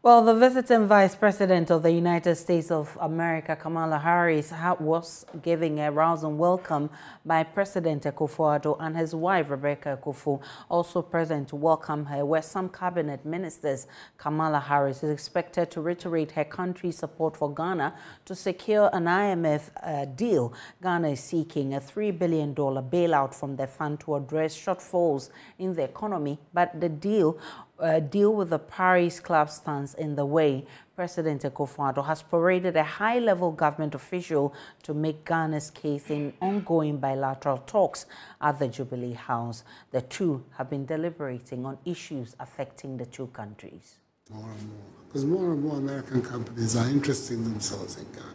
Well, the visiting Vice President of the United States of America, Kamala Harris, was giving a rousing welcome by President Akufo-Addo and his wife, Rebecca Akufo, also present to welcome her, where some cabinet ministers. Kamala Harris is expected to reiterate her country's support for Ghana to secure an IMF deal. Ghana is seeking a $3 billion bailout from the fund to address shortfalls in the economy, but the deal with the Paris Club stands in the way. President Akufo-Addo has paraded a high-level government official to make Ghana's case in ongoing bilateral talks at the Jubilee House. The two have been deliberating on issues affecting the two countries. More and more, because more and more American companies are interesting themselves in Ghana.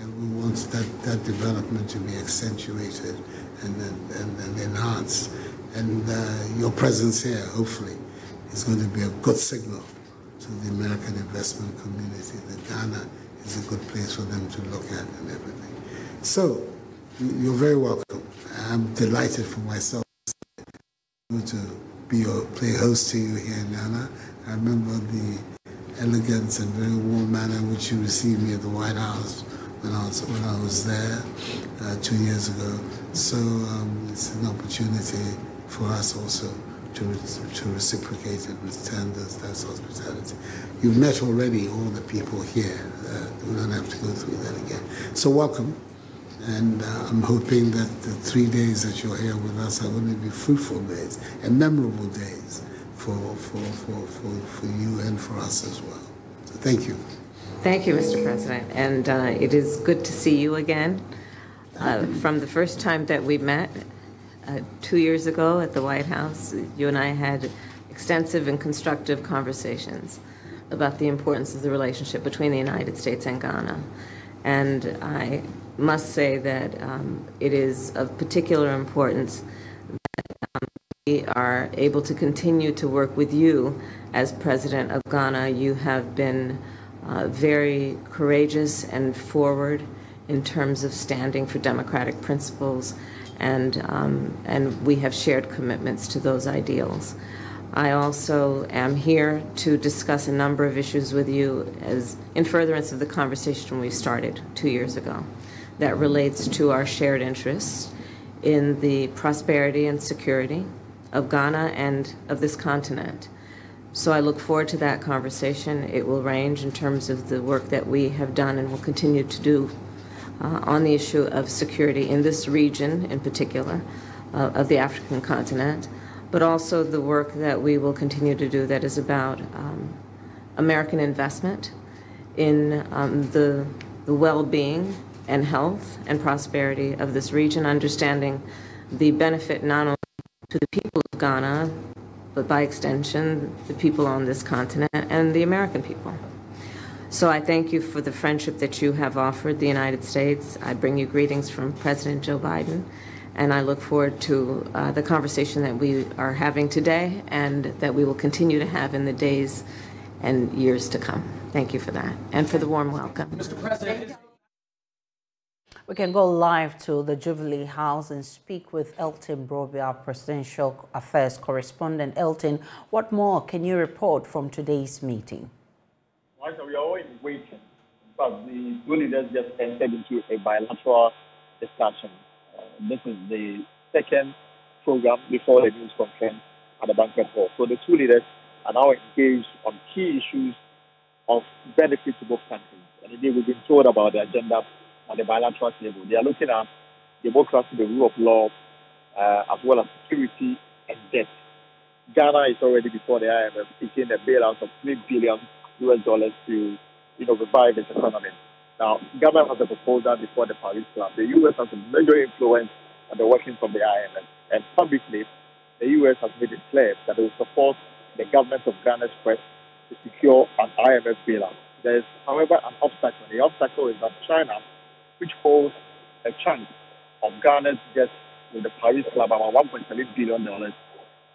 And we want that development to be accentuated and enhanced. And your presence here, hopefully, is going to be a good signal to the American investment community that Ghana is a good place for them to look at and everything. So, you're very welcome. I'm delighted for myself to play host to you here in Ghana. I remember the elegance and very warm manner in which you received me at the White House when I was there 2 years ago. So it's an opportunity for us also to reciprocate and return that hospitality. You've met already all the people here. We don't have to go through that again. So welcome. And I'm hoping that the 3 days that you're here with us are going to be fruitful days and memorable days for you and for us as well. So thank you. Thank you, Mr. President. And it is good to see you again. From the first time that we met, 2 years ago at the White House, you and I had extensive and constructive conversations about the importance of the relationship between the United States and Ghana. And I must say that it is of particular importance that we are able to continue to work with you as President of Ghana. You have been very courageous and forward in terms of standing for democratic principles, and we have shared commitments to those ideals. I also am here to discuss a number of issues with you as in furtherance of the conversation we started 2 years ago that relates to our shared interests in the prosperity and security of Ghana and of this continent. So I look forward to that conversation. It will range in terms of the work that we have done and will continue to do on the issue of security in this region in particular of the African continent, but also the work that we will continue to do that is about American investment in the well-being and health and prosperity of this region, understanding the benefit not only to the people of Ghana, but by extension, the people on this continent and the American people. So I thank you for the friendship that you have offered the United States. I bring you greetings from President Joe Biden, and I look forward to the conversation that we are having today and that we will continue to have in the days and years to come. Thank you for that, and for the warm welcome. Mr. President. We can go live to the Jubilee House and speak with Elton Broby, our Presidential Affairs correspondent. Elton, what more can you report from today's meeting? So we are all waiting, but the two leaders just entered into a bilateral discussion. This is the second program before the news conference at the banquet hall. So the two leaders are now engaged on key issues of benefit to both countries. And indeed, we've been told about the agenda at the bilateral table. They are looking at democracy, the rule of law, as well as security and debt. Ghana is already before the IMF seeking a bailout of $3 billion to revive its economy. Now, Ghana has a proposal before the Paris Club. The U.S. has a major influence on the workings of the IMF. And publicly, the U.S. has made it clear that it will support the government of Ghana's quest to secure an IMF bailout. There is, however, an obstacle. The obstacle is that China, which holds a chunk of Ghana's debt with the Paris Club, about $1.7 billion,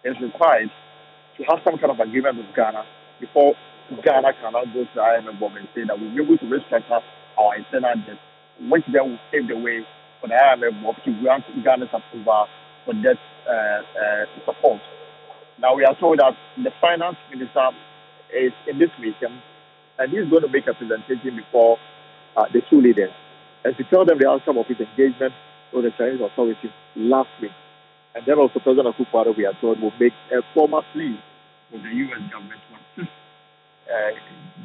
is required to have some kind of agreement with Ghana before Ghana cannot go to the IMF board and say that we'll be able to restructure our internal debt, which then will pave the way for the IMF board to grant Ghana's approval for debt support. Now, we are told that the finance minister is in this meeting and he's going to make a presentation before the two leaders and to tell them the outcome of his engagement with the Chinese authorities last week. And then also President Akufo-Addo, we are told, will make a formal plea with the U.S. government to assist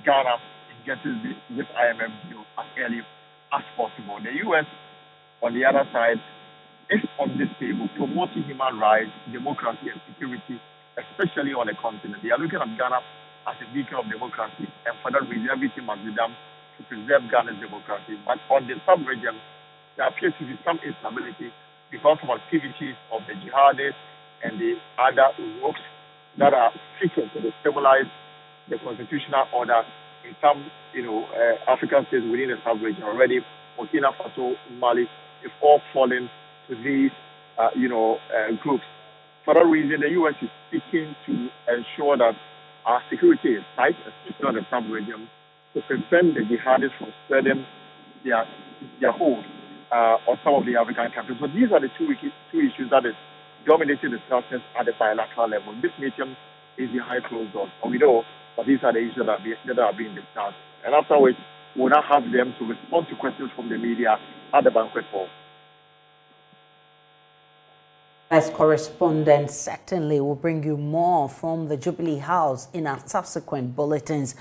Ghana in getting this IMF deal as early as possible. The U.S., on the other side, is on this table promoting human rights, democracy, and security, especially on the continent. They are looking at Ghana as a beacon of democracy, and for that reason, everything must be done to preserve Ghana's democracy. But on the sub-region, there appears to be some instability because of activities of the jihadists and the other groups that are seeking to destabilize the constitutional order in some, African states within the sub-region already. Burkina Faso, Mali, is all falling to these, groups. For that reason, the U.S. is seeking to ensure that our security is tight, especially on the sub-region, to prevent the jihadists from spreading their hold on some of the African countries. So these are the two issues that is dominating discussions at the bilateral level. This meeting is behind closed doors, and we know that these are the issues that are being discussed. And afterwards, we'll now have them to respond to questions from the media at the banquet hall. As correspondent, certainly will bring you more from the Jubilee House in our subsequent bulletins.